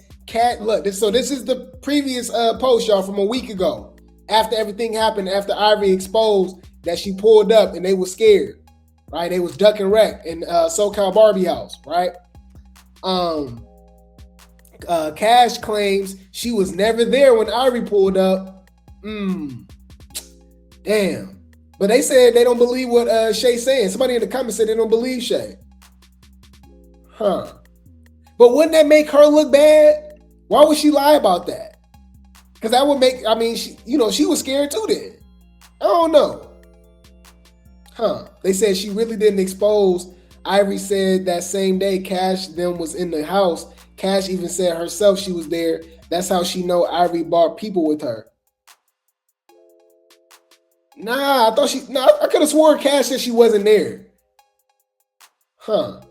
look, so this is the previous post, y'all, from a week ago. After everything happened, after Ivory exposed that she pulled up and they were scared, right? They was duck and wreck in SoCal Barbie house, right? Cash claims she was never there when Ivory pulled up. Damn. But they said they don't believe what Shay's saying. Somebody in the comments said they don't believe Shay. Huh. But wouldn't that make her look bad? Why would she lie about that? Because that would make, I mean, she was scared too then. I don't know. Huh. They said she really didn't expose. Ivory said that same day Cash then was in the house. Cash even said herself she was there. That's how she know Ivory brought people with her. Nah, I could have sworn Cash said she wasn't there. Huh.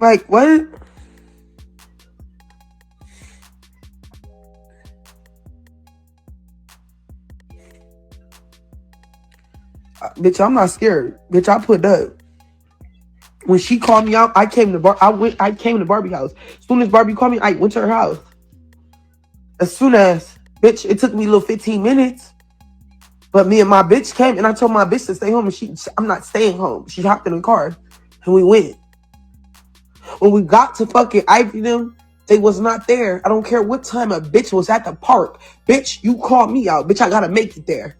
Like, what? Bitch, I'm not scared. Bitch, I put up. When she called me out, I came to Barbie house. As soon as Barbie called me, I went to her house. As soon as, bitch, it took me a little 15 minutes. But me and my bitch came, and I told my bitch to stay home, and I'm not staying home. She hopped in the car, and we went. When we got to fucking Ivory them, they was not there. I don't care what time a bitch was at the park. Bitch, you called me out. Bitch, I gotta make it there.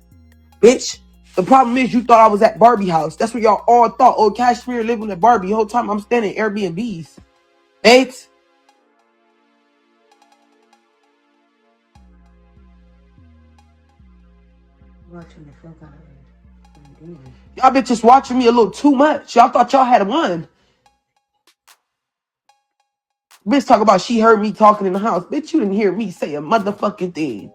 Bitch, the problem is you thought I was at Barbie house. That's what y'all all thought. Oh, Cashmere living at Barbie. The whole time I'm staying in Airbnbs. Babes. Watching the fuck out of it. Y'all bitches watching me a little too much. Y'all thought y'all had won. Bitch talk about she heard me talking in the house. Bitch, you didn't hear me say a motherfucking thing.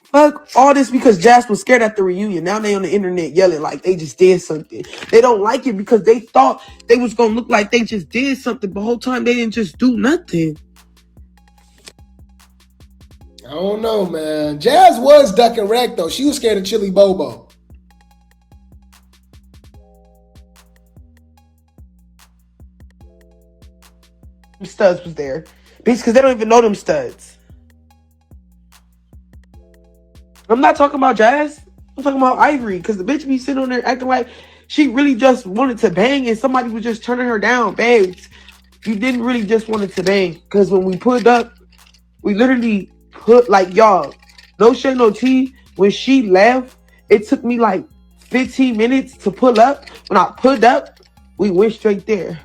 Fuck all this because Jazz was scared at the reunion. Now they on the internet yelling like they just did something. They don't like it because they thought they was gonna look like they just did something, but the whole time they didn't just do nothing. I don't know, man. Jazz was ducking wreck though. She was scared of Chili Bobo. Studs was there. Bitch, because they don't even know them studs. I'm not talking about Jazz. I'm talking about Ivory. Because the bitch be sitting on there acting like she really just wanted to bang and somebody was just turning her down. Babes, you didn't really just want to bang. Because when we pulled up, we literally put like, y'all, no shade, no tea. When she left, it took me like 15 minutes to pull up. When I pulled up, we went straight there.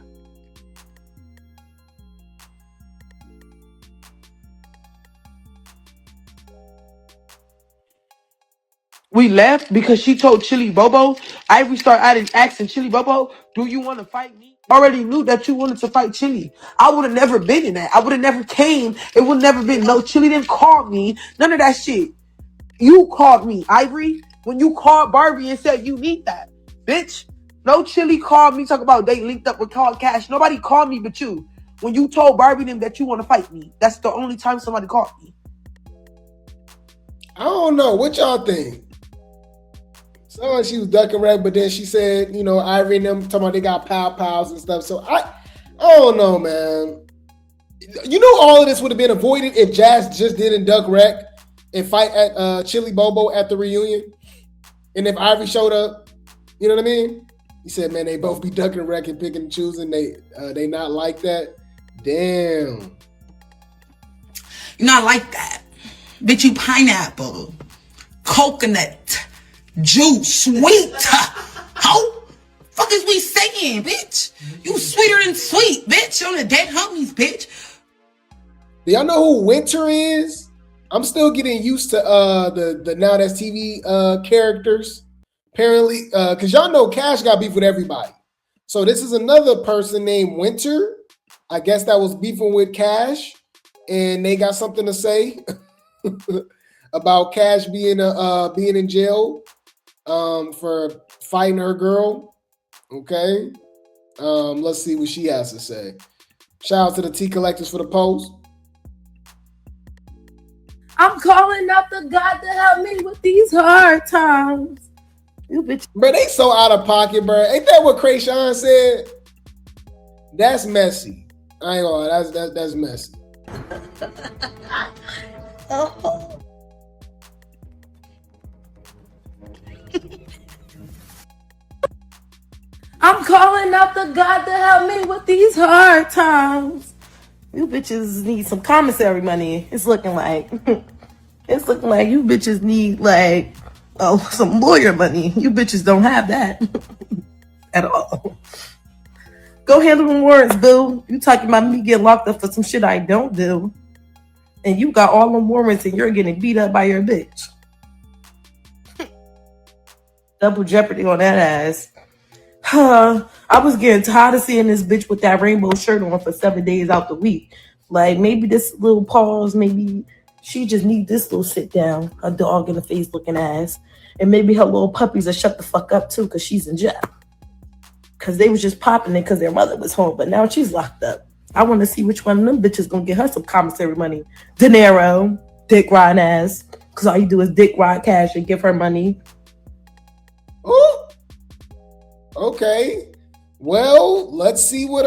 We left because she told Chili Bobo. Ivory started asking Chili Bobo, do you want to fight me? I already knew that you wanted to fight Chili. I would have never been in that. I would have never came. It would never been no Chili didn't call me. None of that shit. You called me, Ivory, when you called Barbie and said you need that. Bitch, no Chili called me talking about they linked up with Cash. Nobody called me but you. When you told Barbie them that you want to fight me. That's the only time somebody called me. I don't know. What y'all think? So she was ducking wreck, but then she said, you know, Ivory and them talking about they got pals and stuff. So I don't know, man. You know, all of this would have been avoided if Jazz just didn't duck wreck and fight at Chili Bobo at the reunion. And if Ivory showed up, you know what I mean? He said, man, they both be ducking wreck and picking and choosing. They not like that. Damn. You're not like that. Bitch, you pineapple, coconut, juice, sweet. How fuck is we saying, bitch? You sweeter than sweet, bitch. On the dead homies, bitch. Do y'all know who Winter is? I'm still getting used to the Now That's TV characters. Apparently, because y'all know Cash got beef with everybody. So this is another person named Winter. I guess that was beefing with Cash. And they got something to say about Cash being in jail for fighting her girl. Okay. Let's see what she has to say. Shout out to the Tea Collectors for the post. I'm calling out the God to help me with these hard times. You bitch. Bro, they so out of pocket, bro. Ain't that what Krayshawn said? That's messy. I ain't gonna lie, that's messy. I'm calling out the God to help me with these hard times. You bitches need some commissary money. It's looking like you bitches need like some lawyer money. You bitches don't have that at all. Go handle them warrants, boo. You talking about me getting locked up for some shit I don't do. And you got all them warrants and you're getting beat up by your bitch. Double jeopardy on that ass. I was getting tired of seeing this bitch with that rainbow shirt on for 7 days out the week. Like, maybe this little pause, maybe she just need this little sit down, a dog in the face looking ass. And maybe her little puppies will shut the fuck up too because she's in jail. Because they was just popping it because their mother was home. But now she's locked up. I want to see which one of them bitches gonna get her some commissary money. Dinero, dick ride ass. Because all you do is dick ride Cash and give her money. Ooh. Okay. Well, let's see what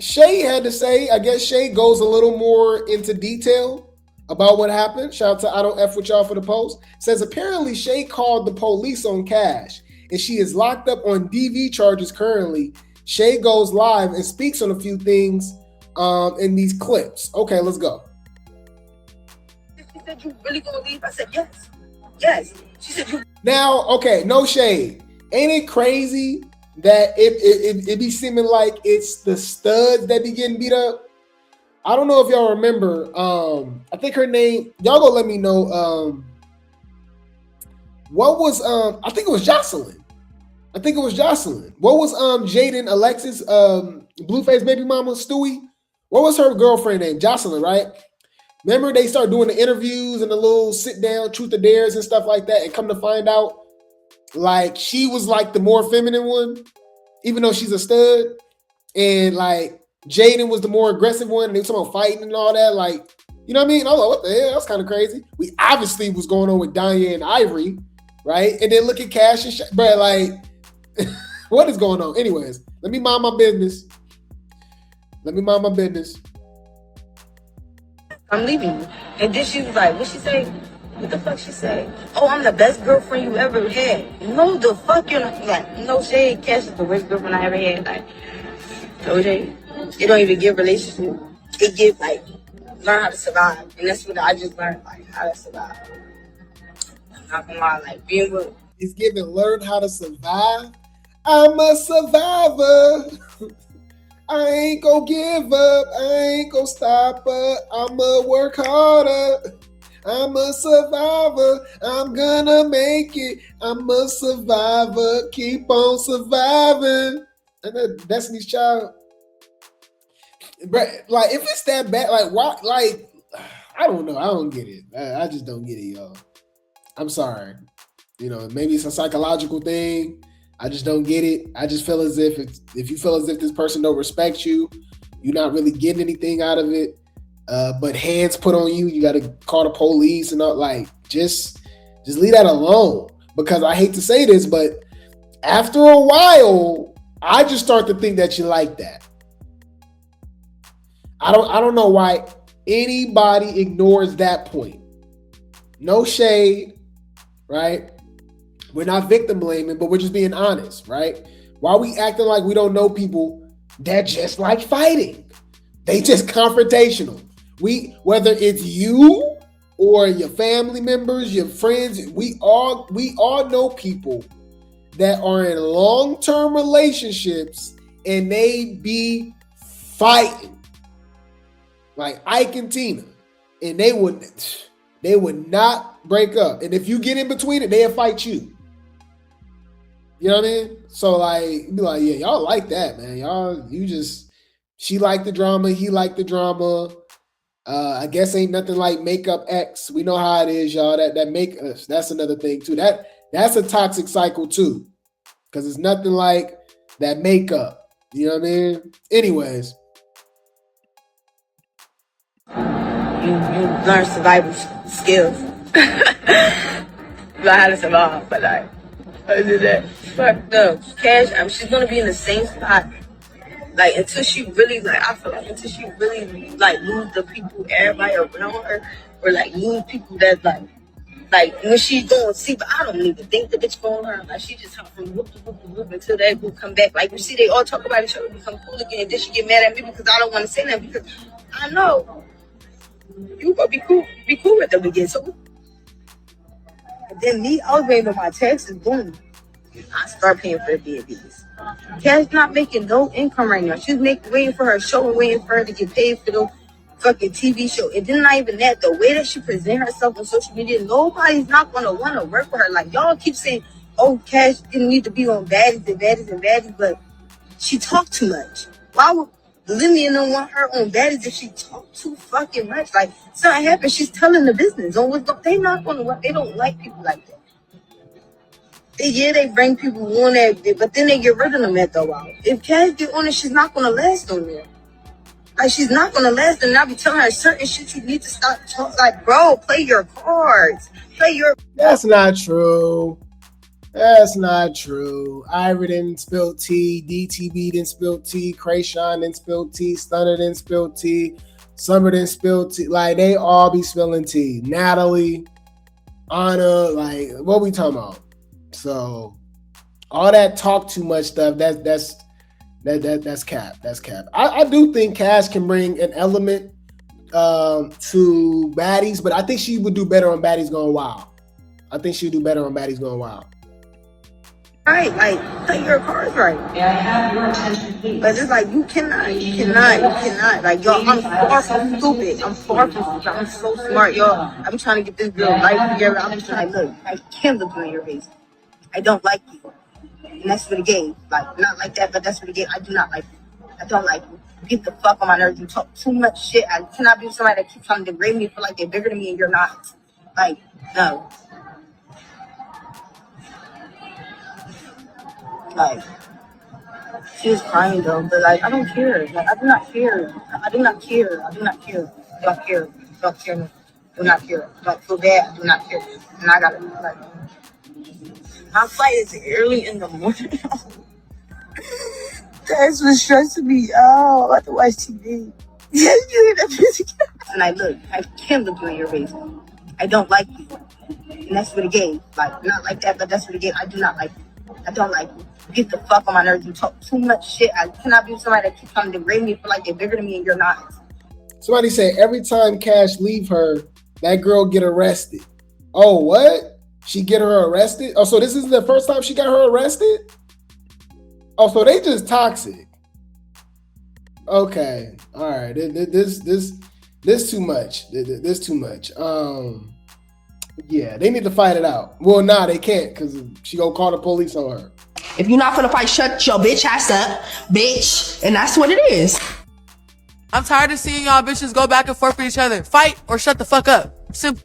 Shay had to say, I guess Shay goes a little more into detail about what happened. Shout out to I Don't F With Y'all for the post. Says apparently Shay called the police on Cash and she is locked up on DV charges currently. Shay goes live and speaks on a few things in these clips. Okay, let's go. She said, you really gonna leave? I said, yes. Yes. She said, you. Now, okay, no shade. Ain't it crazy that it be seeming like it's the studs that be getting beat up? I don't know if y'all remember. I think her name, y'all gonna let me know. What was I think it was Jocelyn. What was Jaden Alexis, Blueface baby mama, Stewie? What was her girlfriend name? Jocelyn, right? Remember they started doing the interviews and the little sit down truth or dares and stuff like that, and come to find out, like she was like the more feminine one, even though she's a stud, and like Jaden was the more aggressive one, and they were talking about fighting and all that, like, you know what I mean? I was like, what the hell? That's kind of crazy. We obviously was going on with Zaniyah and Ivory, right? And then look at Cash and bro, like, what is going on? Anyways, let me mind my business. I'm leaving you. And then she was like, what she say? What the fuck she say? Oh, I'm the best girlfriend you ever had. No, the fuck you're not. Like, no shade. Cash is the worst girlfriend I ever had. Like, no shade. It don't even give relationship. It give, like, learn how to survive. And that's what I just learned, like, how to survive. I'm not gonna lie, like, being with. It's giving learn how to survive. I'm a survivor. I ain't gonna give up. I ain't gonna stop her. I'ma work harder. I'm a survivor. I'm gonna make it. I'm a survivor. Keep on surviving. And then Destiny's Child. But like, if it's that bad, like, why? Like, I don't know. I don't get it. I just don't get it, y'all. I'm sorry. You know, maybe it's a psychological thing. I just don't get it. I just feel as if you feel as if this person don't respect you, you're not really getting anything out of it. But hands put on you, you got to call the police and all. Like, just leave that alone. Because I hate to say this, but after a while, I just start to think that you like that. I don't know why anybody ignores that point. No shade, right? We're not victim blaming, but we're just being honest, right? Why are we acting like we don't know people that just like fighting? They just confrontational. Whether it's you or your family members, your friends, we all know people that are in long-term relationships and they be fighting. Like Ike and Tina. And they would not break up. And if you get in between it, they'll fight you. You know what I mean? So like, be like, yeah, y'all like that, man. She liked the drama, he liked the drama. I guess ain't nothing like makeup X. We know how it is, y'all. That's another thing too. That's a toxic cycle too. Because it's nothing like that makeup. You know what I mean? Anyways. You learn survival skills. Learn how to survive, but like, other than that, fuck no. Cash, she's gonna be in the same spot, like, until she really, like, I feel like until she really, like, lose the people, everybody around her, or like lose people that like when she's going to see, but I don't even think the bitch going her. Like, she just hop from whoop to whoop to whoop until that group come back. Like, you see, they all talk about each other, become cool again, and then she get mad at me because I don't want to say that, because I know you gonna be cool with them again. So and then me, I was waiting on my taxes, boom, I start paying for the Airbnbs. Cash not making no income right now. She's waiting for her show and waiting for her to get paid for the fucking TV show. And then not even that, the way that she present herself on social media, nobody's not gonna want to work with her. Like, y'all keep saying, oh, Cash didn't need to be on baddies, but she talked too much. Why would Lillian don't want her on baddies if she talked too fucking much? Like, something happened, she's telling the business. They not gonna work. They don't like people like that. They bring people on that, but then they get rid of them after a while. If Cash get on it, she's not gonna last on there. Like, she's not gonna last, and I'll be telling her certain shit you need to stop talking. Like, bro, play your cards. That's not true. That's not true. Ivory didn't spill tea. DTB didn't spill tea. Krayshawn didn't spill tea. Stunner didn't spill tea. Summer didn't spill tea. Like, they all be spilling tea. Natalie, Anna, like, what we talking about? So, all that talk too much stuff, that's cap. That's cap. I do think Cash can bring an element to Baddies, but I think she would do better on Baddies Gone Wild. I think she would do better on Baddies Gone Wild. Right, like, play your cards right. May I have your attention, please? But it's like, you cannot. Like, yo, I'm far from stupid. I'm so smart, yo. I'm trying to get this girl life together. I'm just trying to look. I can't look you in your face. I don't like you. And that's for the game. Like, not like that, but that's for the game. I do not like you. I don't like you. You get the fuck on my nerves. You talk too much shit. I cannot be with somebody that keeps trying to degrade me and feel like they're bigger than me and you're not. Like, no. Like, she was crying though, but like, I don't care. Like, I do not care. I do not care. I do not care. I don't care. Don't care me. Do not care. Don't feel bad. I do not care. And I gotta like, my flight is early in the morning. That's what's stressing me out. I have to watch TV. And I look, I can't look you in your face. I don't like you. And that's for the game. Like, not like that, but that's for the game. I do not like you. I don't like you. You get the fuck on my nerves. You talk too much shit. I cannot be with somebody that keeps trying to degrade me and feel like they're bigger than me and you're not. Somebody say every time Cash leave her, that girl get arrested. Oh, what? She get her arrested? Oh, so this is the first time she got her arrested? Oh, so they just toxic. Okay. All right. This too much. This too much. Yeah, they need to fight it out. Well, nah, they can't because she gonna call the police on her. If you're not gonna fight, shut your bitch ass up, bitch. And that's what it is. I'm tired of seeing y'all bitches go back and forth with each other. Fight or shut the fuck up. Simple.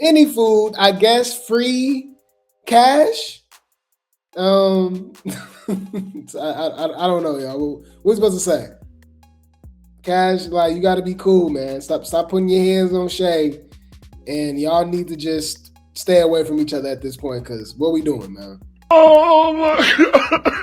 Any food, I guess, free Cash. I don't know, y'all. What we supposed to say? Cash, like, you gotta be cool, man. Stop putting your hands on Shay. And y'all need to just stay away from each other at this point, because what we doing, man? Oh my God.